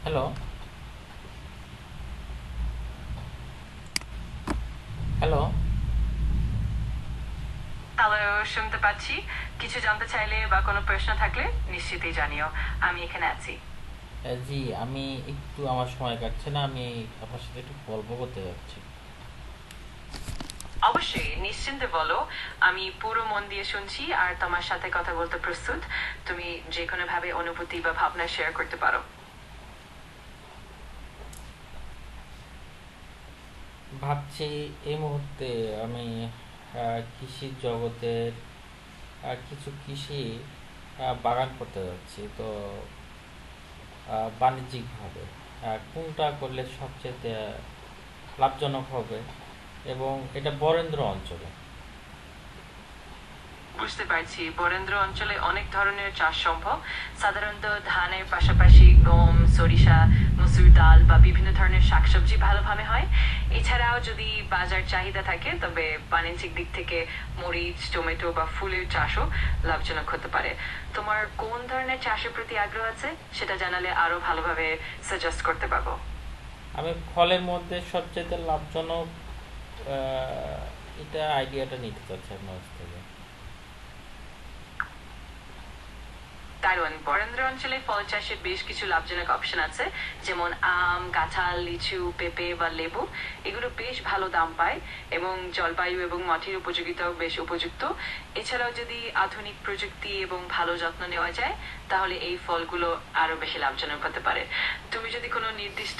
Hello, hello. Hello, শুনতে পাচ্ছি। কিছু জানতে চাইলে বা কোনো প্রশ্ন থাকলে নিশ্চিতই জানিও। আমি এখানে আছি। জি, আমি একটু আমার সময় কাটছে না, আমি আপনার সাথে একটু গল্প করতে যাচ্ছি। অবশ্যই, নিশ্চিন্তে বলো। আমি পুরো মন দিয়ে শুনছি আর তোমার সাথে কথা বলতে প্রস্তুত। তুমি যে কোনো ভাবে অনুভূতি বা ভাবনা শেয়ার করতে পারো। ভাবছি এই মুহূর্তে আমি কৃষির জগতের কিছু কৃষি বাগান করতে যাচ্ছি। তো বাণিজ্যিকভাবে কোনটা করলে সবচেয়ে লাভজনক হবে, এবং এটা বরেন্দ্র অঞ্চলে। বুঝতে পারছি, বরেন্দ্র অঞ্চলে অনেক ধরনের চাষ সম্ভব। সাধারণত ধানের পাশাপাশি গম, সরিষা, মসুর ডাল বা বিভিন্ন ধরনের শাকসবজি ভালোভাবে হয়। এছাড়াও যদি বাজার চাহিদা থাকে তবে বাণিজ্যিক দিক থেকে মরিচ, টমেটো বা ফুলের চাষও লাভজনক হতে পারে। তোমার কোন ধরনের চাষের প্রতি আগ্রহ আছে সেটা জানালে আরো ভালোভাবে সাজেস্ট করতে পারবো। আমি ফলের মধ্যে সবচেয়ে লাভজনক এটা আইডিয়াটা নিতে চাচ্ছি আপনার কাছ থেকে। দারুণ, বরেন্দ্র অঞ্চলে ফল চাষের বেশ কিছু লাভজনক অপশন আছে, যেমন আম, কাঁঠাল, লিচু, পেঁপে বা লেবু। এগুলো বেশ ভালো দাম পায় এবং জলবায়ু এবং মাটির উপযোগিতাও বেশ উপযুক্ত। এছাড়াও যদি আধুনিক প্রযুক্তি এবং ভালো যত্ন নেওয়া যায় তাহলে এই ফলগুলো আরো বেশি লাভজনক হতে পারে। তুমি যদি কোনো নির্দিষ্ট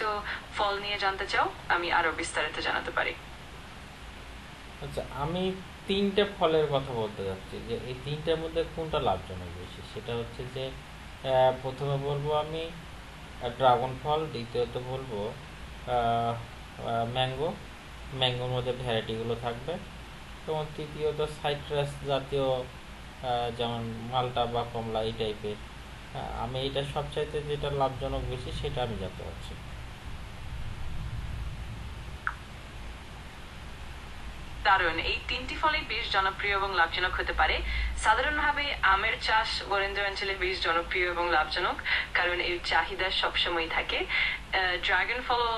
ফল নিয়ে জানতে চাও আমি আরো বিস্তারিত জানাতে পারি। আচ্ছা, আমি তিনটে ফলের কথা বলতে চাচ্ছি যে এই তিনটার মধ্যে কোনটা লাভজনক বেশি। সেটা হচ্ছে যে প্রথমে বলবো আমি ড্রাগন ফল, দ্বিতীয়ত বলবো ম্যাঙ্গো, ম্যাঙ্গোর মধ্যে ভ্যারাইটিগুলো থাকবে, এবং তৃতীয়ত সাইট্রাস জাতীয় যেমন মালটা বা কমলা এই টাইপের। আমি এটা সবচাইতে যেটা লাভজনক বেশি সেটা আমি জানতে পারছি। দারুণ, এই তিনটি ফলই বেশ জনপ্রিয় এবং লাভজনক হতে পারে। সাধারণভাবে আমের চাষ বরেন্দ্র অঞ্চলে বেশ জনপ্রিয় এবং লাভজনক, কারণ এর চাহিদা সবসময় থাকে। ড্রাগন ফলও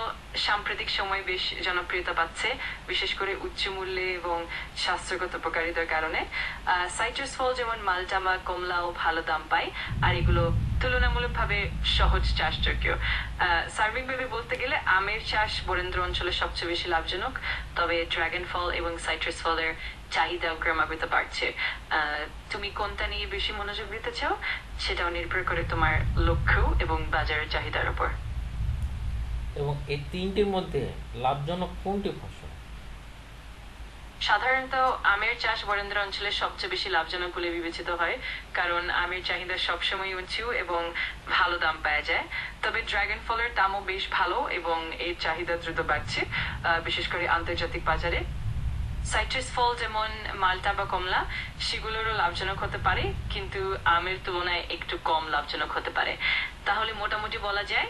সাম্প্রতিক সময়ে বেশ জনপ্রিয়তা পাচ্ছে, বিশেষ করে উচ্চ মূল্যে এবং স্বাস্থ্যগত উপকারিতার কারণে। সাইট্রাস ফল যেমন মাল্টা বা কমলাও ভালো দাম পায়, আর এগুলো তুলনামূলকভাবে সহজ চাষযোগ্য। সার্বিকভাবে বলতে গেলে আমের চাষ বরেন্দ্র অঞ্চলে সবচেয়ে বেশি লাভজনক, তবে ড্রাগন ফল এবং সাইট্রাস ফলের চাহিদাও ক্রমাগত বাড়ছে। তুমি কোনটা নিয়ে বেশি মনোযোগ দিতে চাও সেটাও নির্ভর করে তোমার লক্ষ্য এবং বাজারের চাহিদার উপর। এবং এই তিনটির মধ্যে লাভজনক কোনটি ফসল? সাধারণত আমের চাষ বরেন্দ্র অঞ্চলে সবচেয়ে বেশি লাভজনক বলে বিবেচিত হয়, কারণ আমের চাহিদা সবসময় উঁচু এবং ভালো দাম পাওয়া যায়। তবে ড্রাগন ফলের দামও বেশ ভালো এবং এর চাহিদা দ্রুত বাড়ছে, বিশেষ করে আন্তর্জাতিক বাজারে। সাইট্রাস ফল যেমন মাল্টা বা কমলা সেগুলোরও লাভজনক হতে পারে, কিন্তু আমের তুলনায় একটু কম লাভজনক হতে পারে। তাহলে মোটামুটি বলা যায়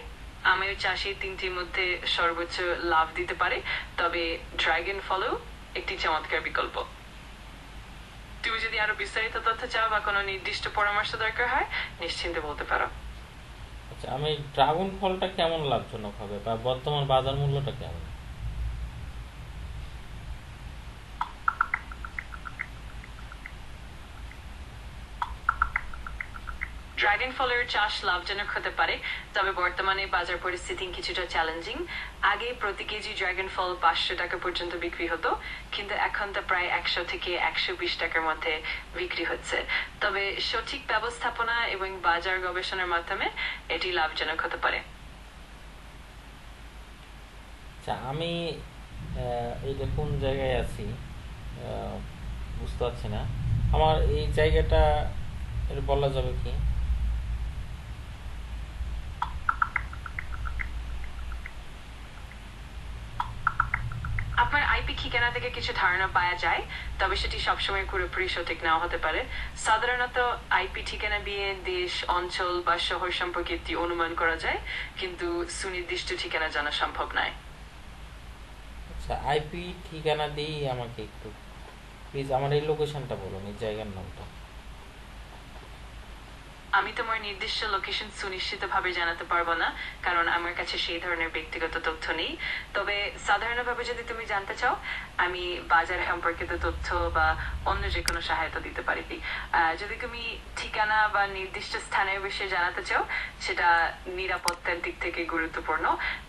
আমের চাষে তিনটির মধ্যে সর্বোচ্চ লাভ দিতে পারে, তবে ড্রাগন ফলও একটি চমৎকার বিকল্প। তুমি যদি আরো বিস্তারিত তথ্য চাও বা কোনো নির্দিষ্ট পরামর্শ দরকার হয় নিশ্চিন্তে বলতে পারো। আচ্ছা, আমি ড্রাগন ফলটা কেমন লাভজনক হবে বা বর্তমান বাজার মূল্যটা কেমন? ড্রাগন ফলের চাষ লাভজনক হতে পারে, তবে বর্তমানে বাজার পরিস্থিতি কিছুটা চ্যালেঞ্জিং। আগে প্রতি কেজি ড্রাগন ফল 500 টাকা পর্যন্ত বিক্রি হতো, কিন্তু এখন তা প্রায় 100 থেকে 120 টাকার মধ্যে বিক্রি হচ্ছে। তবে সঠিক ব্যবস্থাপনা এবং বাজার গবেষণার মাধ্যমে এটি লাভজনক হতে পারে। আচ্ছা, আমি এইটা কোন জায়গায় আছি আহ, বুঝতে পারছি না। আমার এই জায়গাটা এটা বলা যাবে কি? আপনার আইপি ঠিকানা থেকে কিছু ধারণা পাওয়া যায়, তবে সেটি সবসময় পুরোপুরি সঠিক নাও হতে পারে। সাধারণত আইপি ঠিকানা দিয়ে দেশ, অঞ্চল বা শহর সম্পর্কে একটি অনুমান করা যায়, কিন্তু সুনির্দিষ্ট ঠিকানা জানা সম্ভব নয়। আচ্ছা, আইপি ঠিকানা দিয়েই আমাকে একটু প্লিজ আমার এই লোকেশনটা বলুন, এই জায়গার নামটা। আমি তোমার নির্দিষ্ট লোকেশন সুনিশ্চিতভাবে জানাতে পারবো না, কারণ আমার কাছে সেই ধরনের ব্যক্তিগত তথ্য নেই। তবে সাধারণভাবে যদি তুমি জানতে চাও, আমি বাজার সম্পর্কিত তথ্য বা অন্য যে কোনো সহায়তা দিতে পারি। যদি তুমি ঠিকানা বা নির্দিষ্ট স্থানের বিষয়ে জানাতে চাও, সেটা নিরাপত্তার দিক থেকে গুরুত্বপূর্ণ,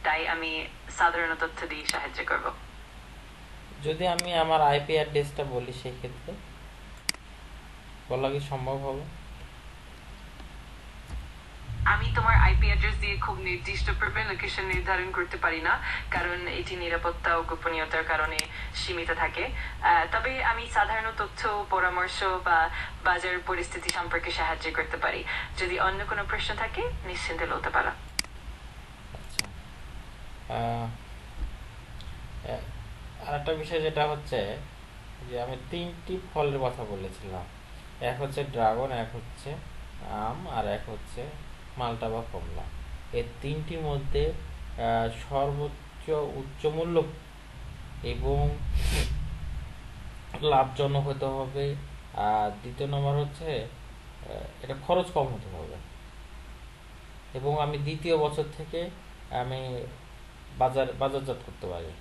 তাই আমি সাধারণ তথ্য দিয়ে সাহায্য করব। যদি আমি আমার আইপি অ্যাড্রেসটা বলি, সেই ক্ষেত্রে বলা কি সম্ভব হবে? আমি তোমার আইপি অ্যাড্রেস দিয়ে খুব নির্দিষ্টভাবে লোকেশন নির্ধারণ করতে পারি না, কারণ এটি নিরাপত্তা ও গোপনীয়তার কারণে সীমিত থাকে। তবে আমি সাধারণ তথ্য, পরামর্শ বা বাজার পরিস্থিতি সম্পর্কে সাহায্য করতে পারি। যদি অন্য কোনো প্রশ্ন থাকে, নিশ্চিন্তে বলতে পারো। আচ্ছা, আর একটা বিষয় যেটা হচ্ছে যে আমি 3টি ফলের কথা বলেছিলাম। এক হচ্ছে ড্রাগন, এক হচ্ছে আম, আর এক হচ্ছে মালটা বা কমলা। এই 3টির মধ্যে সর্বোচ্চ উচ্চ মূল্য এবং লাভজনক হতে হবে। আর দ্বিতীয় নম্বর হচ্ছে এটা খরচ কম হতে হবে, এবং আমি দ্বিতীয় বছর থেকে আমি বাজারজাত করতে পারি।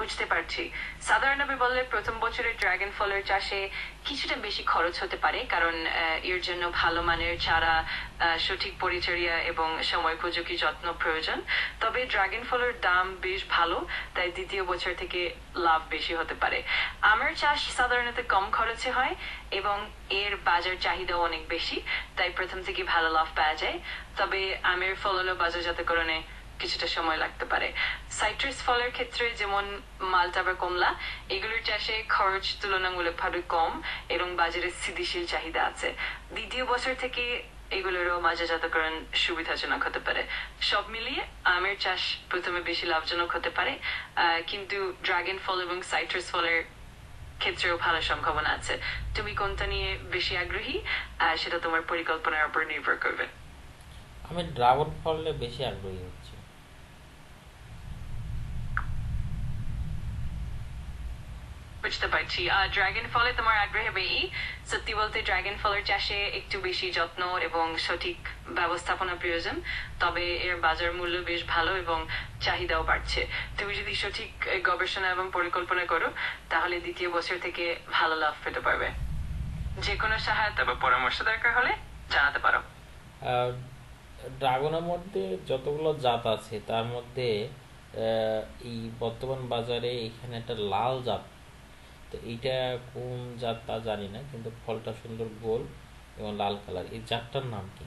বুঝতে পারছি। সাধারণভাবে বললে প্রথম বছরে ড্রাগন ফলের চাষে কিছুটা বেশি খরচ হতে পারে, কারণ এর জন্য ভালো মানের চারা, সঠিক পরিচর্যা এবং সময়োপযোগী যত্ন প্রয়োজন। তবে ড্রাগন ফলের দাম বেশ ভালো, তাই দ্বিতীয় বছর থেকে লাভ বেশি হতে পারে। আমের চাষ সাধারণত কম খরচে হয় এবং এর বাজার চাহিদাও অনেক বেশি, তাই প্রথম থেকে ভালো লাভ পাওয়া যায়। তবে আমের ফলন ও বাজারজাতকরণে কিছুটা সময় লাগতে পারে। সাইট্রাস ফলের ক্ষেত্রে, যেমন মালটা বা কমলা, এগুলোর চাষে খরচ তুলনামূলকভাবে কম এবং বাজারে স্থিতিশীল চাহিদা আছে। দ্বিতীয় বছর থেকে এগুলোরও বাজারজাতকরণ সুবিধাজনক হতে পারে। সব মিলিয়ে আমের চাষ প্রথমে বেশি লাভজনক হতে পারে, কিন্তু ড্রাগন ফল এবং সাইট্রাস ফলের ক্ষেত্রেও ভালো সম্ভাবনা আছে। তুমি কোনটা নিয়ে বেশি আগ্রহী, সেটা তোমার পরিকল্পনার উপর নির্ভর করবে। আমি ড্রাগন ফলে বেশি আগ্রহী হচ্ছি। বুঝতে পারছি। ড্রাগন ফলে তোমার আগ্রহ বেশি। সত্যি বলতে ড্রাগন ফলের চাষে একটু বেশি যত্ন এবং সঠিক ব্যবস্থাপনা প্রয়োজন, তবে এর বাজার মূল্য বেশ ভালো এবং চাহিদাও বাড়ছে। তুমি যদি সঠিক গবেষণা এবং পরিকল্পনা করো, তাহলে দ্বিতীয় বছর থেকে ভালো লাভ পেতে পারবে। যে কোনো সহায়তা বা পরামর্শ দরকার হলে জানাতে পারো। ড্রাগনের মধ্যে যতগুলো জাত আছে, তার মধ্যে এই বর্তমান বাজারে এখানে একটা লাল জাত, তো এইটা কোন জাত তা জানি না, কিন্তু ফলটা সুন্দর গোল এবং লাল কালার। এই জাতটার নাম কি?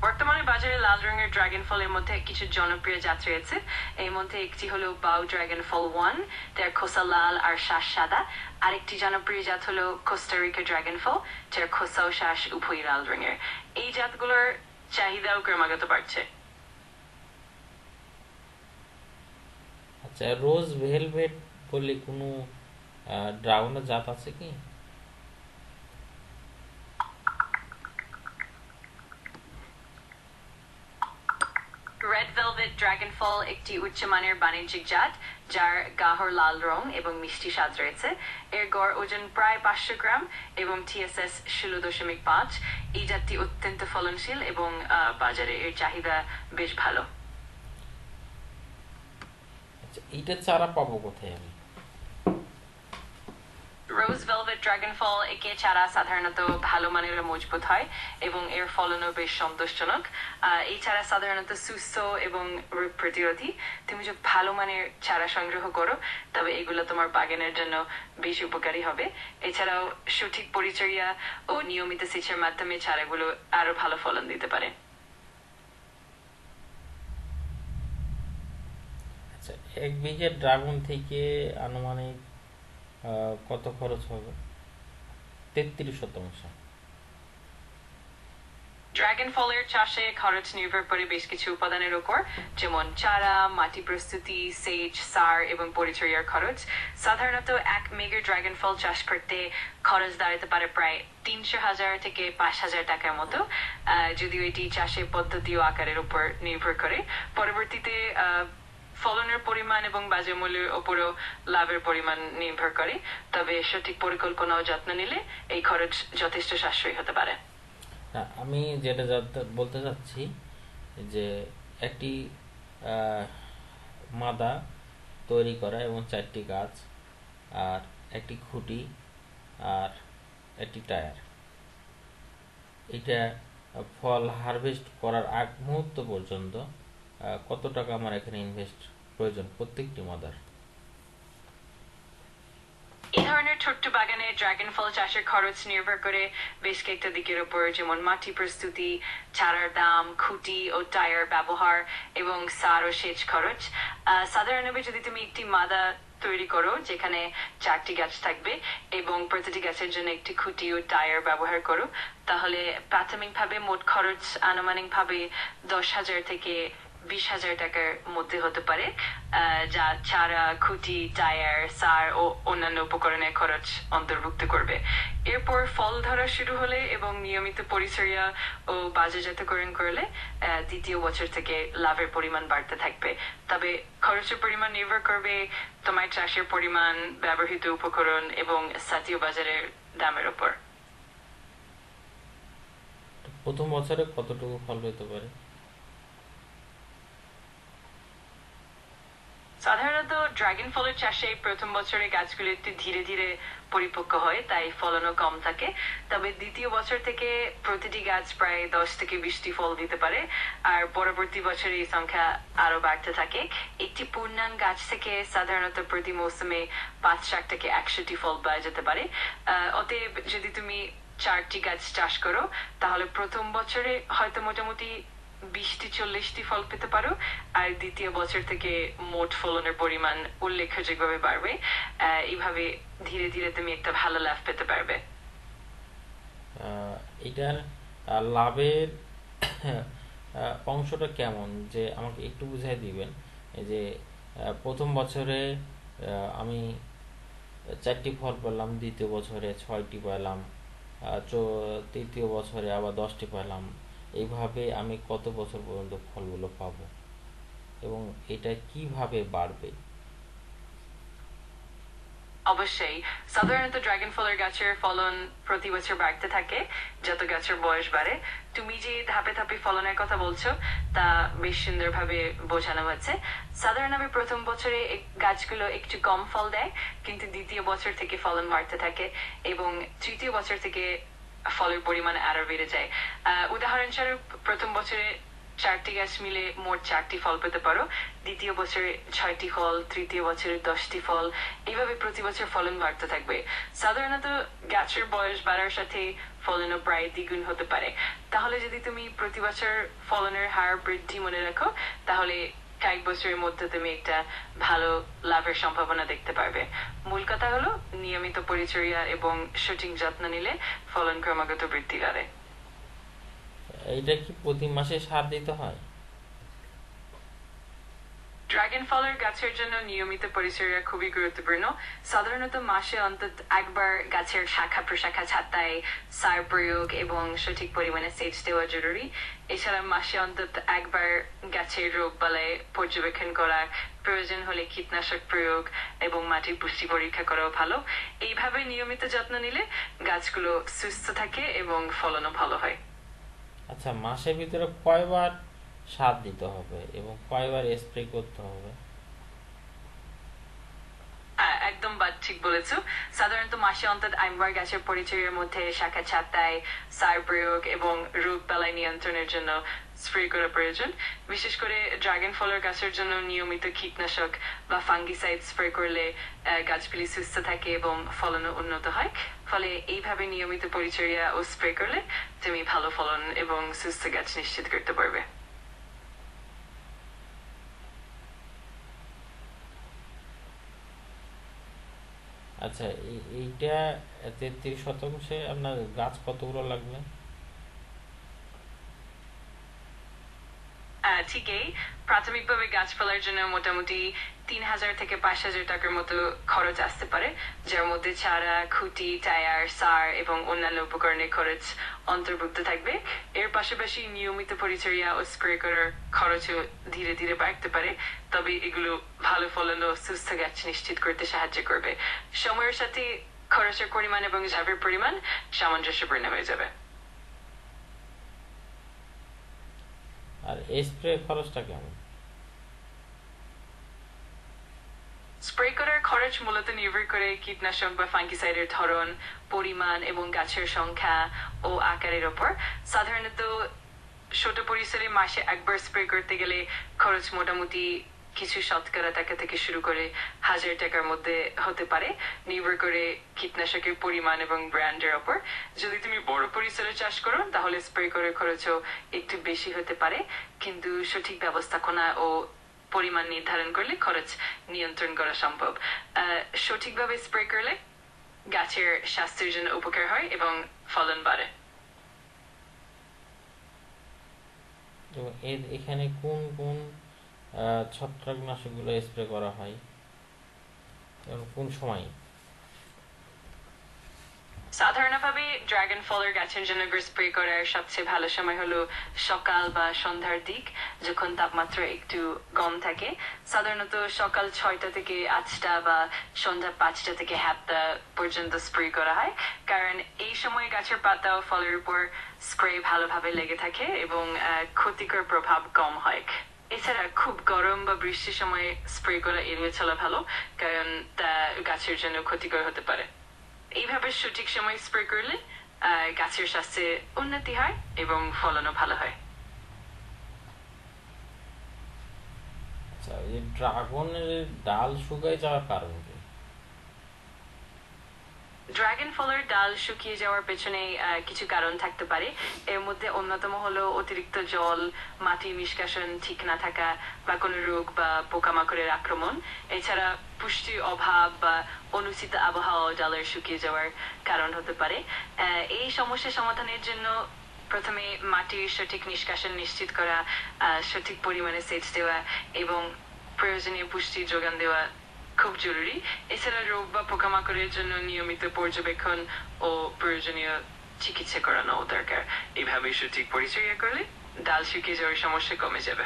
বর্তমানে বাজারে লাল রঙের ড্রাগন ফলের মধ্যে কিছু জনপ্রিয় জাত রয়েছে। এর মধ্যে একটি হলো বাউ ড্রাগন ফল 1, যার খোসা লাল আর শ্বাস সাদা। আরেকটি জনপ্রিয় জাত হলো কোস্টারিকা ড্রাগন ফল, যার খোসা ও শ্বাস উভয়ই লাল রঙের। এই জাতগুলোর চাহিদাও ক্রমাগত বাড়ছে। আচ্ছা, রোজ ভেলভেট বলে কোনো ড্রাগনের জাত আছে কি? রেড ভেলভেট ড্রাগন ফল একটি উচ্চমানের বাণিজ্যিক জাত, যার গাঢ় লাল রং এবং মিষ্টি স্বাদ রয়েছে। এর গড় ওজন প্রায় 500 গ্রাম এবং TSS 16.5। এই জাতটি অত্যন্ত ফলনশীল এবং বাজারে এর চাহিদা বেশ ভালো। আচ্ছা, এইটা চারা পাবো কোথায় আমি? রোজ ভেলভেট ড্রাগন ফল একে চারা সাধারণত ভালো মানের ও মজবুত হয় এবং এর ফলনও বেশ সন্তোষজনক। এই চারা সাধারণত সুস্থ এবং রোগ প্রতিরোধী। তুমি যদি ভালো মানের চারা সংগ্রহ করো, তবে এগুলো তোমার বাগানের জন্য বেশ উপকারী হবে। এছাড়াও সঠিক পরিচর্যা ও নিয়মিত সেচের মাধ্যমে চারাগুলো আরো ভালো ফলন দিতে পারে। আচ্ছা, 1 বিঘে ড্রাগন থেকে আনুমানিক কত খরচ হবে? 33 শতাংশ। ড্রাগন ফলের চাষে খরচ নির্ভর করে বেশ কিছু উপাদানের উপর, যেমন চারা, মাটি প্রস্তুতি, সেচ, সার এবং পরিচর্যার খরচ। সাধারণত 1 মেগা ড্রাগন ফল চাষ করতে খরচ দাঁড়াতে পারে প্রায় 300,000 থেকে 5,000 টাকার মতো, যদিও এটি চাষের পদ্ধতি ও আকারের উপর নির্ভর করে। পরবর্তীতে ফলনের পরিমাণ এবং বাজার মূল্যের উপরও লাভের পরিমাণ নির্ভর করে, তবে সঠিক পরিকল্পনা ও যত্ন নিলে এই খরচ যথেষ্ট সাশ্রয়ী হতে পারে। আমি যেটা বলতে চাচ্ছি যে একটি মাদা তৈরি করা এবং 4টি গাছ আর একটি খুঁটি আর একটি টায়ার, এটা ফল হারভেস্ট করার আগ মুহূর্ত পর্যন্ত কত টাকা আমার এখানে ইনভেস্ট প্রয়োজন প্রত্যেকটি মাদার? এই ধরনের ছোট্ট বাগানে ড্রাগন ফল চাষের খরচ নির্ভর করে বেশ কয়েকটা দিকের উপর, যেমন মাটি প্রস্তুতি, চারার দাম, খুঁটি ও টায়ার ব্যবহার এবং সার ও সেচ খরচ। সাধারণভাবে যদি তুমি একটি মাদা তৈরি করো যেখানে 4টি গাছ থাকবে এবং প্রতিটি গাছের জন্য একটি খুঁটি ও টায়ার ব্যবহার করো, তাহলে প্রাথমিকভাবে মোট খরচ আনুমানিকভাবে 10,000 থেকে 20,000 টাকার মধ্যে হতে পারে, যা চারা, খুঁটি, টায়ার, সার ও অন্যান্য উপকরণের খরচ অন্তর্ভুক্ত করবে। এরপর ফল ধরা শুরু হলে এবং নিয়মিত পরিচর্যা ও বাজারজাতকরণ করলে দ্বিতীয় বছর থেকে লাভের পরিমাণ বাড়তে থাকবে। তবে খরচের পরিমাণ নির্ভর করবে তোমার চাষের পরিমাণ, ব্যবহৃত উপকরণ এবং জাতীয় বাজারের দামের উপর। প্রথম বছরে কতটুকু ফল পেতে পারে? সাধারণত ড্রাগন ফলের চাষে প্রথম বছরে গাছগুলো একটু ধীরে ধীরে পরিপক্ক হয়, তাই ফলনও কম থাকে। তবে দ্বিতীয় বছর থেকে প্রতিটি গাছ প্রায় 10 থেকে 20টি ফল দিতে পারে, আর পরবর্তী বছরে এই সংখ্যা আরো বাড়তে থাকে। একটি পূর্ণাঙ্গ গাছ থেকে সাধারণত প্রতি মৌসুমে 5-7 থেকে 100টি ফল পাওয়া যেতে পারে। অতএব যদি তুমি 4টি গাছ চাষ করো, তাহলে প্রথম বছরে হয়তো মোটামুটি 20-40টি ফল পেতে পারো, আর দ্বিতীয় বছর থেকে মোট ফলনের পরিমাণ উল্লেখযোগ্যভাবে বাড়বে। এইভাবে ধীরে ধীরে তুমি একটা ভালো লাভ পেতে পারবে। এটার লাভের অংশটা কেমন, যে আমাকে একটু বুঝাই দিবেন? এই যে প্রথম বছরে আমি 4টি ফল পেলাম, দ্বিতীয় বছরে 6টি পেলাম, তৃতীয় বছরে আবার 10টি পেলাম, এইভাবে আমি কত বছর পর্যন্ত ফলগুলো পাবো এবং এটা কিভাবে বাড়বে? অবশ্যই, সাধারণত ড্রাগন ফলের গাছের ফলন প্রতি বছর বাড়তে থাকে যত গাছের বয়স বাড়ে। তুমি যে ধাপে ধাপে ফলনের কথা বলছো তা বেশ সুন্দরভাবে বোঝানো হয়েছে। সাধারণভাবে প্রথম বছরে গাছগুলো একটু কম ফল দেয়, কিন্তু দ্বিতীয় বছর থেকে ফলন বাড়তে থাকে এবং তৃতীয় বছর থেকে ফলের পরিমাণ আরো বেড়ে যায়। উদাহরণস্বরূপ, প্রথম বছরে 4টি গাছ মিলে মোট 4টি ফল পেতে পারো, দ্বিতীয় বছরে 6টি ফল, তৃতীয় বছরে 10টি ফল, এইভাবে প্রতি বছর ফলন বাড়তে থাকবে। সাধারণত গাছের বয়স বাড়ার সাথে ফলনও প্রায় দ্বিগুণ হতে পারে। তাহলে যদি তুমি প্রতি বছর ফলনের হার বৃদ্ধি মনে রাখো, তাহলে কয়েক বছরের মধ্যে তুমি একটা ভালো লাভের সম্ভাবনা দেখতে পারবে। মূল কথা হলো নিয়মিত পরিচর্যা এবং সঠিক যত্ন নিলে ফলন ক্রমাগত বৃদ্ধি পাবে। এইটা কি প্রতি মাসে সার দিতে হয়? ড্রাগন ফলের গাছের জন্য নিয়মিত পরিচর্যা খুবই গুরুত্বপূর্ণ। সাধারণত মাসে অন্তত একবার গাছের শাখা প্রশাখা ছাঁটাই, সার প্রয়োগ এবং সঠিক পরিমাণে সেচ দেওয়া জরুরি। এছাড়া মাসে অন্তত একবার গাছের রোগ বালাই পর্যবেক্ষণ করা, প্রয়োজন হলে কীটনাশক প্রয়োগ এবং মাটির পুষ্টি পরীক্ষা করাও ভালো। এইভাবে নিয়মিত যত্ন নিলে গাছগুলো সুস্থ থাকে এবং ফলনও ভালো হয়। আচ্ছা, মাসের ভিতরে কয়বার সার দিতে হবে এবং কয়বার স্প্রে করতে হবে? একদম ঠিক বলেছো। সাধারণত মাসে অন্তত একবার গাছের পরিচর্যার মধ্যে শাখা ছাঁটাই, সার প্রয়োগ এবং রোগ বালাই নিয়ন্ত্রণের জন্য স্প্রে করা প্রয়োজন। বিশেষ করে ড্রাগন ফলের গাছের জন্য নিয়মিত কীটনাশক বা ফাঙ্গিসাইড স্প্রে করলে গাছগুলি সুস্থ থাকে এবং ফলনও উন্নত হয়। ফলে এইভাবে নিয়মিত পরিচর্যা ও স্প্রে করলে তুমি ভালো ফলন এবং সুস্থ গাছ নিশ্চিত করতে পারবে। আচ্ছা, এইটা 33 শতাংশে আপনার গাছ কতগুলো লাগবে? প্রাথমিকভাবে গাছ ফেলার জন্য মোটামুটি 3,000 থেকে 5,000 টাকার মতো খরচ আসতে পারে, যার মধ্যে চারা, খুঁটি, টায়ার, সার এবং অন্যান্য উপকরণের খরচ অন্তর্ভুক্ত থাকবে। এর পাশাপাশি নিয়মিত পরিচর্যা ও স্প্রে করার খরচও ধীরে ধীরে বাড়তে পারে, তবে এগুলো ভালো ফলন ও সুস্থ গাছ নিশ্চিত করতে সাহায্য করবে। সময়ের সাথে খরচের পরিমাণ এবং লাভের পরিমাণ সামঞ্জস্যপূর্ণ হয়ে যাবে। আর স্প্রে খরচটা কেমন? স্প্রে করার খরচ মূলত নির্ভর করে কীটনাশক বা ফাঙ্গিসাইডের ধরন, পরিমাণ এবং গাছের সংখ্যা ও আকারের ওপর। সাধারণত ছোট পরিসরে মাসে একবার স্প্রে করতে গেলে খরচ মোটামুটি কিছু শতকরা টাকা থেকে শুরু করে 1,000 টাকার মধ্যে হতে পারে, নির্ভর করে কীটনাশকের পরিমাণ এবং ব্র্যান্ডের ওপর। যদি তুমি বড় পরিসরে চাষ করো তাহলে স্প্রে করার খরচও একটু বেশি হতে পারে, কিন্তু সঠিক ব্যবস্থাপনা ও পরিমাণ নির্ধারণ করলে খরচ নিয়ন্ত্রণ করা সম্ভব। সঠিকভাবে স্প্রে করলে গাছের স্বাস্থ্যের জন্য উপকার হয় এবং ফলন বাড়ে। এখানে কোন কোন ছত্রাকনাশকগুলো স্প্রে করা হয় এবং কোন সময়? সাধারণভাবে ড্রাগন ফলের গাছের জন্য স্প্রে করার সবচেয়ে ভালো সময় হলো সকাল বা সন্ধ্যার দিক, যখন তাপমাত্রা একটু কম থাকে। সাধারণত সকাল 6টা থেকে 8টা বা সন্ধ্যা 5টা থেকে 7টা পর্যন্ত স্প্রে করা হয়, কারণ এই সময় গাছের পাতা ও ফলের উপর স্প্রে ভালোভাবে লেগে থাকে এবং ক্ষতিকর প্রভাব কম হয়। এছাড়া খুব গরম বা বৃষ্টির সময় স্প্রে করা এড়িয়ে চলা ভালো, কারণ তা গাছের জন্য ক্ষতিকর হতে পারে। এইভাবে সঠিক সময় স্প্রে করলে গাছের স্বাস্থ্যে উন্নতি হয় এবং ফলনও ভালো হয়। আচ্ছা, এই ড্রাগনের ডাল শুকায় যাওয়ার কারণ কি? ড্রাগন ফলের ডাল শুকিয়ে যাওয়ার পেছনে কিছু কারণ থাকতে পারে। এর মধ্যে অন্যতম হলো অতিরিক্ত জল, মাটির নিষ্কাশন ঠিক না থাকা বা কোনো রোগ বা পোকামাকড়ের আক্রমণ। এছাড়া পুষ্টির অভাব বা অনুচিত আবহাওয়া ডালের শুকিয়ে যাওয়ার কারণ হতে পারে। এই সমস্যা সমাধানের জন্য প্রথমে মাটির সঠিক নিষ্কাশন নিশ্চিত করা, সঠিক পরিমাণে সেচ দেওয়া এবং প্রয়োজনীয় পুষ্টির যোগান দেওয়া খুব জরুরি। এছাড়া রোগ বা পোকামাকড়ের জন্য নিয়মিত পর্যবেক্ষণ ও প্রয়োজনীয় চিকিৎসা করানো দরকার। এভাবে সঠিক পরিচর্যা করলে ডাল শুকিয়ে যাওয়ার সমস্যা কমে যাবে।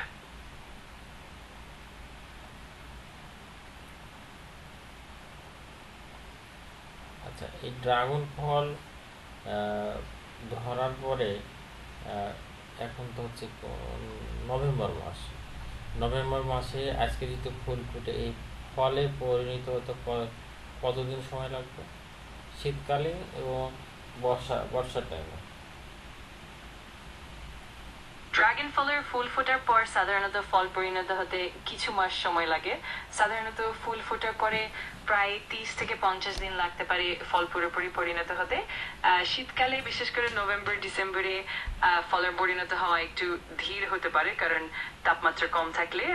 আচ্ছা, এই ড্রাগন ফল ধরার পরে এখন তো হচ্ছে নভেম্বর মাস। নভেম্বর মাসে আজকে যদি ফুল ফুটে এই ফলে পরিণত হতে কতদিন সময় লাগবে? শীতকালে এবং বর্ষার টাইমে? ড্রাগন ফলের ফুল ফোটার পর সাধারণত ফল পরিণত হতে কিছু মাস সময় লাগে। সাধারণত ফুল ফোটার পরে প্রায় 30 থেকে 50 দিন লাগতে পারে ফল পুরোপুরি পরিণত হতে। শীতকালে বিশেষ করে নভেম্বর ডিসেম্বরে ফলের পরিণত হওয়া একটু ধীর হতে পারে, কারণ তাপমাত্রা কম থাকলে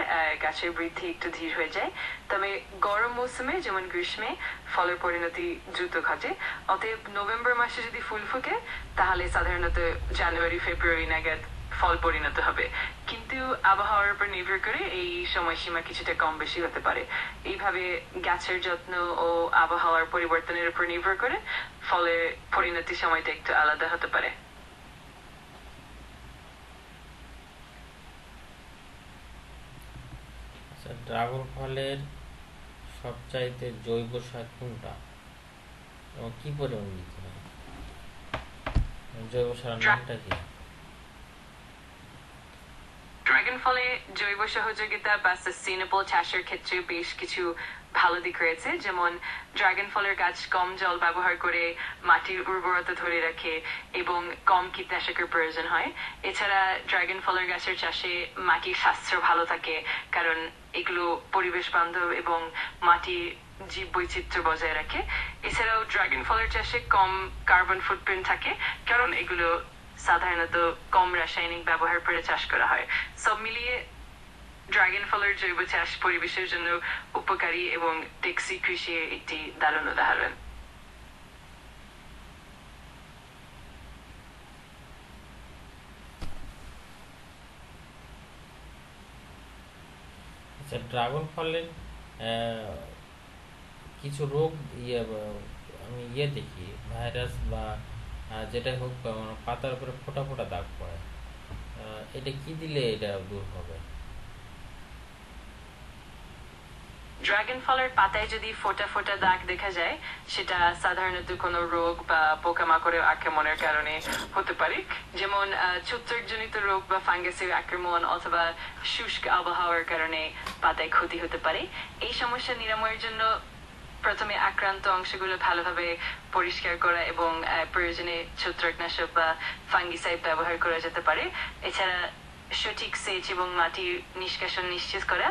গাছের বৃদ্ধি একটু ধীর হয়ে যায়। তবে গরম মৌসুমে যেমন গ্রীষ্মে ফলের পরিণতি দ্রুত ঘটে। অতএব নভেম্বর মাসে যদি ফুল ফুটে তাহলে সাধারণত জানুয়ারি ফেব্রুয়ারি নাগাদ ফল পরিণত হবে, কিন্তু আবহাওয়ার উপর নির্ভর করে এই সময়সীমা কিছুটা কম বেশি হতে পারে। এইভাবে গাছের যত্ন ও আবহাওয়ার পরিবর্তনের উপর নির্ভর করে ফলের পরিণতির সময়টা একটু আলাদা হতে পারে। আচ্ছা, ড্রাগন ফলের সবচাইতে জৈব সার কোনটা এবং কি পরিমাণ দিতে হয়? জৈব সারের নামটা কি? ড্রাগন ফলে জৈব সহযোগিতা বা সাস্টেইনেবল চাষের ক্ষেত্রে বেশ কিছু ভালো দিক রয়েছে, যেমন ড্রাগন ফলের গাছ কম জল ব্যবহার করে মাটির উর্বরতা ধরে রাখে এবং কম কীটনাশকের প্রয়োজন হয়। এছাড়া ড্রাগন ফলের গাছের চাষে মাটির স্বাস্থ্য ভালো থাকে, কারণ এগুলো পরিবেশ বান্ধব এবং মাটির জীব বৈচিত্র্য বজায় রাখে। এছাড়াও ড্রাগন ফলের চাষে কম কার্বন ফুটপ্রিন্ট থাকে, কারণ এগুলো সাধারণত কম রাসায়নিক ব্যবহার করে চাষ করা হয়। সব মিলিয়ে ড্রাগন ফলের জৈব চাষ পরিবেশের জন্য উপকারী এবং টেকসই কৃষির একটি দারুণ উদাহরণ। আচ্ছা, ড্রাগন ফলের কিছু রোগ আমি দেখি, ভাইরাস বা যেটাই হোক, পাতার উপরে ফোঁটা ফোঁটা দাগ পড়ে। এটা কি দিলে এটা দূর হবে? ড্রাগন ফলের পাতায় যদি ফোটা ফোটা দাগ দেখা যায়, সেটা সাধারণত কোনো রোগ বা পোকামাকড়ের আক্রমণের কারণে হতে পারে। যেমন ছত্রাকজনিত রোগ বা ফাঙ্গাসের আক্রমণ অথবা শুষ্ক আবহাওয়ার কারণে পাতায় ক্ষতি হতে পারে। এই সমস্যা নিরাময়ের জন্য প্রথমে আক্রান্ত অংশগুলো ভালোভাবে পরিষ্কার করা এবং প্রয়োজনে ছত্রাকনাশক বা ফাঙ্গিসাইড ব্যবহার করা যেতে পারে। এছাড়া সঠিক সেচ এবং মাটি নিষ্কাশন নিশ্চিত করা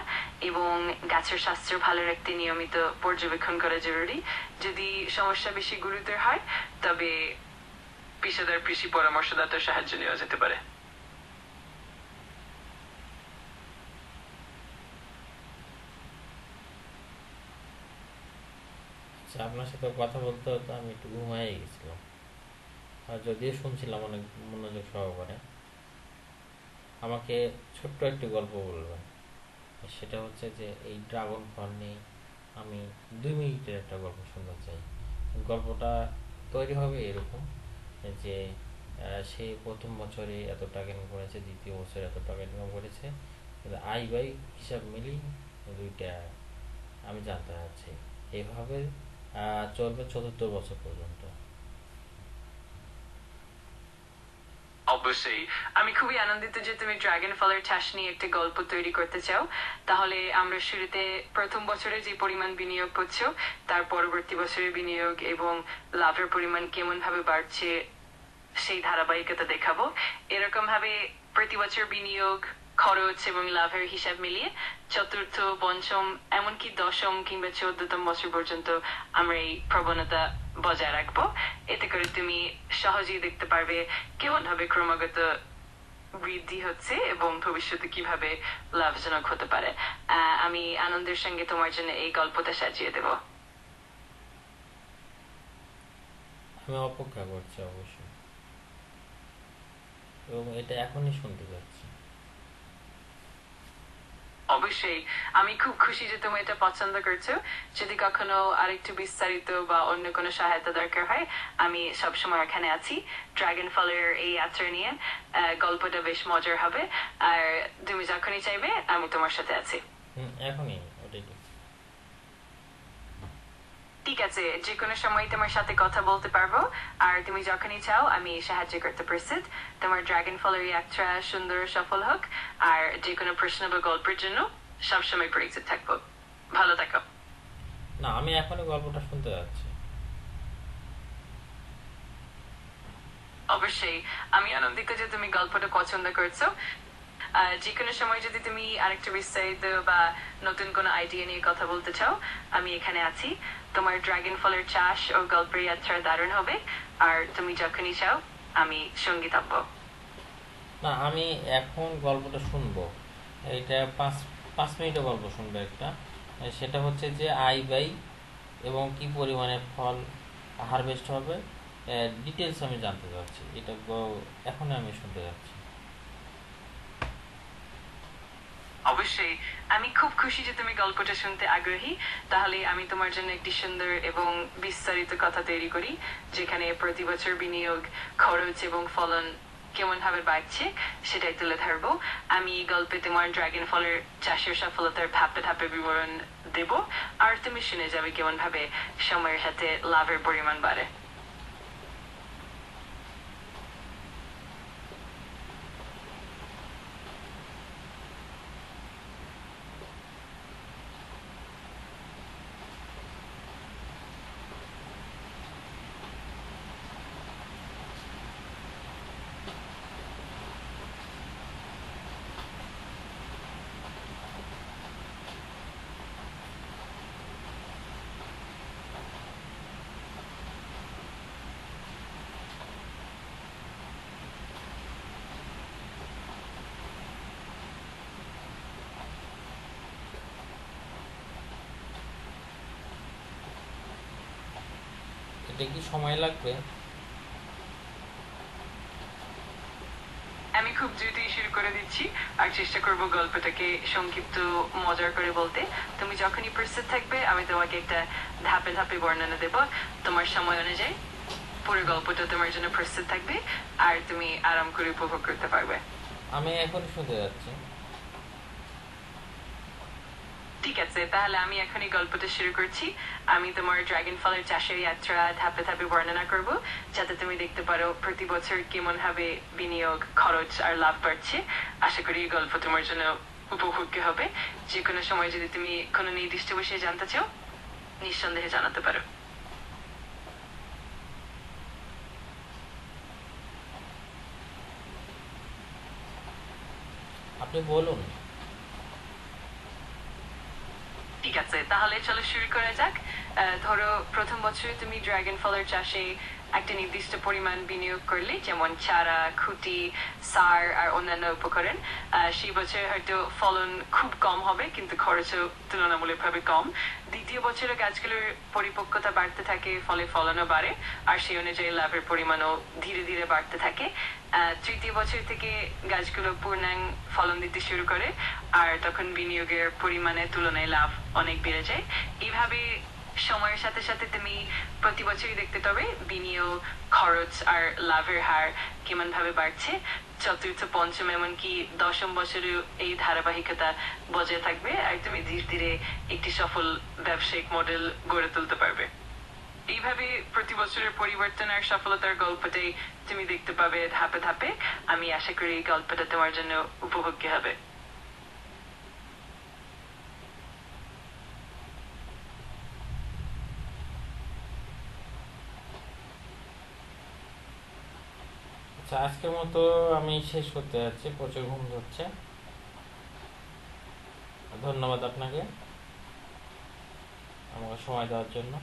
এবং গাছের স্বাস্থ্য ভালো রাখতে নিয়মিত পর্যবেক্ষণ করা জরুরি। যদি সমস্যা বেশি গুরুতর হয়, তবে পেশাদার কৃষি পরামর্শদাতার সাহায্য নেওয়া যেতে পারে। আচ্ছা, আপনার সাথে কথা বলতে হতো আমি একটু ঘুমাই গেছিলাম, আর যদিও শুনছিলাম অনেক মনোযোগ সহকারে। আমাকে ছোট্ট একটি গল্প বলবেন। সেটা হচ্ছে যে এই ড্রাগন ফল নিয়ে আমি 2 মিনিটের একটা গল্প শুনতে চাই। গল্পটা তৈরি হবে এরকম যে সে প্রথম বছরে এত টাকা ইনকাম করেছে, দ্বিতীয় বছরে এত টাকা ইনকাম করেছে, কিন্তু আয় ব্যয় হিসাব মিলিয়ে দুইটা আমি জানতে চাচ্ছি। এইভাবে চলবে 74 বছর পর্যন্ত। অবশ্যই। আমি খুবই আনন্দিত যে তুমি ড্রাগন ফলের চাষ নিয়ে একটা গল্প তৈরি করতে চাও। তাহলে আমরা শুরুতে প্রথম বছরে যে পরিমাণ বিনিয়োগ করছো, তার পরবর্তী বছরের বিনিয়োগ এবং লাভের পরিমাণ কেমন ভাবে বাড়ছে সেই ধারাবাহিকতা দেখাবো। এরকম ভাবে প্রতি বছর বিনিয়োগ, খরচ এবং লাভের হিসাব মিলিয়ে চতুর্থ, পঞ্চম, এমনকি দশম কিংবা 14তম বছর পর্যন্ত আমরা এই প্রবণতা বজায় রাখবো। এতে করে তুমি সহজেই দেখতে পারবে কেমন ভাবে ক্রমাগত বৃদ্ধি হচ্ছে এবং ভবিষ্যতে কিভাবে লাভজনক হতে পারে। আমি আনন্দের সঙ্গে তোমার জন্য এই গল্পটা সাজিয়ে দেব। আমি অপেক্ষা করছি অবশ্যই, এবং এটা এখনই শুনতে যাচ্ছি। অবশ্যই। আমি খুব খুশি যে তুমি এটা পছন্দ করছো। যদি কখনো আরেকটু বিস্তারিত বা অন্য কোনো সহায়তা দরকার হয়, আমি সবসময় এখানে আছি। ড্রাগন ফলের এই যাত্রা নিয়ে গল্পটা বেশ মজার হবে। আর তুমি যখনই চাইবে আমি তোমার সাথে আছি। এখনই ওটাই ঠিক। ঠিক আছে, যে কোনো সময় তোমার সাথে কথা বলতে পারবো। আর তুমি যখনই চাও আমি সাহায্য করতে প্রস্তুত। তোমার ড্রাগন ফলের যাত্রা সুন্দর সফল হোক। আর যে কোনো প্রশ্ন বা গল্পের জন্য সবসময় প্রস্তুত থাকবো। ভালো থাকো। না, আমি এখনই গল্পটা শুনতে যাচ্ছি। অবশ্যই। আমি আনন্দিত যে তুমি গল্পটা পছন্দ করছো। যে কোনো সময় যদি তুমি আরেকটু বিস্তারিত বা নতুন কোনো আইডিয়া নিয়ে কথা বলতে চাও, আমি এখানে আছি। তোমার ড্রাগন ফলের চাষ ও গল্পের যাত্রা দারুণ হবে। আর তুমি যখনই চাও আমি সঙ্গী থাকবো। না, আমি এখন গল্পটা শুনবো। এটা 5 মিনিটের গল্প শুনবো একটা। সেটা হচ্ছে যে আয় ব্যয় এবং কি পরিমাণে ফল হারভেস্ট হবে, ডিটেলস আমি জানতে চাচ্ছি। এটা এখন আমি শুনতে যাচ্ছি। অবশ্যই। আমি খুব খুশি যে তুমি গল্পটা শুনতে আগ্রহী। তাহলে আমি তোমার জন্য একটি সুন্দর এবং বিস্তারিত কথা তৈরি করি, যেখানে প্রতি বছর বিনিয়োগ, খরচ এবং ফলন কেমন ভাবে বাড়ছে সেটাই তুলে ধরবো। আমি এই গল্পে তোমার ড্রাগন ফলের চাষের সফলতার ধাপে ধাপে বিবরণ দেব। আর তুমি শুনে যাবে কেমন ভাবে সময়ের সাথে লাভের পরিমাণ বাড়ে। এটা কি সময় লাগবে? আমি খুব দ্রুতই শুরু করে দিচ্ছি আর চেষ্টা করব গল্পটাকে সংক্ষিপ্ত মজার করে বলতে। তুমি যখনই প্রস্তুত থাকবে আমি তোমাকে একটা ধাপে ধাপে বর্ণনা দেব, তোমার সময় অনুযায়ী পুরো গল্পটা তোমার জন্য প্রস্তুত থাকবে আর তুমি আরাম করে উপভোগ করতে পারবে। আমি এখন শুনতে যাচ্ছি। ঠিক আছে, তাহলে আমি এখনই গল্পটা শুরু করছি। আমি তোমার ড্রাগন ফলের চাষের যাত্রা ধাপে ধাপে বর্ণনা করব, যাতে তুমি দেখতে পারো প্রতি বছর কেমন ভাবে বিনিয়োগ, খরচ আর লাভ বাড়ছে। আশা করি এই গল্প তোমার জন্য উপভোগ্য হবে। যে কোনো সময় যদি তুমি কোনো নির্দিষ্ট বিষয়ে জানতে চাও, নিঃসন্দেহে জানাতে পারো। আপনি বলুন। ঠিক আছে, তাহলে চলো শুরু করা যাক। ধরো প্রথম বছরে তুমি ড্রাগন ফলের চাষে একটা নির্দিষ্ট পরিমাণ বিনিয়োগ করলে, যেমন চারা, খুঁটি, সার আর অন্যান্য উপকরণ। সেই বছর হয়তো ফলন খুব কম হবে, কিন্তু খরচও তুলনামূলকভাবে কম। দ্বিতীয় বছরে গাছগুলোর পরিপক্কতা বাড়তে থাকে, ফলে ফলনও বাড়ে আর সেই অনুযায়ী লাভের পরিমাণও ধীরে ধীরে বাড়তে থাকে। তৃতীয় বছর থেকে গাছগুলো পূর্ণাঙ্গ ফলন দিতে শুরু করে আর তখন বিনিয়োগের পরিমাণের তুলনায় লাভ অনেক বেড়ে যায়। এইভাবে সময়ের সাথে সাথে তুমি প্রতি বছরই দেখতে পাবে বিনিয়োগ, খরচ আর লাভের হার কেমন ভাবে বাড়ছে। চতুর্থ, পঞ্চম এমনকি দশম বছরেও এই ধারাবাহিকতা বজায় থাকবে আর তুমি ধীরে ধীরে একটি সফল ব্যবসায়িক মডেল গড়ে তুলতে পারবে। এইভাবে প্রতি বছরের পরিবর্তন আর সফলতার গল্পটাই তুমি দেখতে পাবে ধাপে ধাপে। আমি আশা করি এই গল্পটা তোমার জন্য উপভোগ্য হবে। আচ্ছা, আজকের মতো আমি শেষ করতে যাচ্ছি, প্রচুর ঘুম ধরছে। ধন্যবাদ আপনাকে আমাকে সময় দেওয়ার জন্য।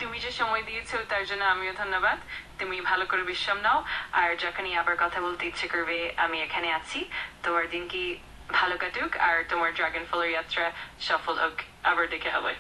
তুমি যে সময় দিয়েছো তার জন্য আমিও ধন্যবাদ। তুমি ভালো করে বিশ্রাম নাও আর যখনই আবার কথা বলতে ইচ্ছে করবে আমি এখানে আছি। তোমার দিন কি ভালো কাটুক আর তোমার ড্রাগন ফলের যাত্রা সফল হোক। আবার দেখে হবে।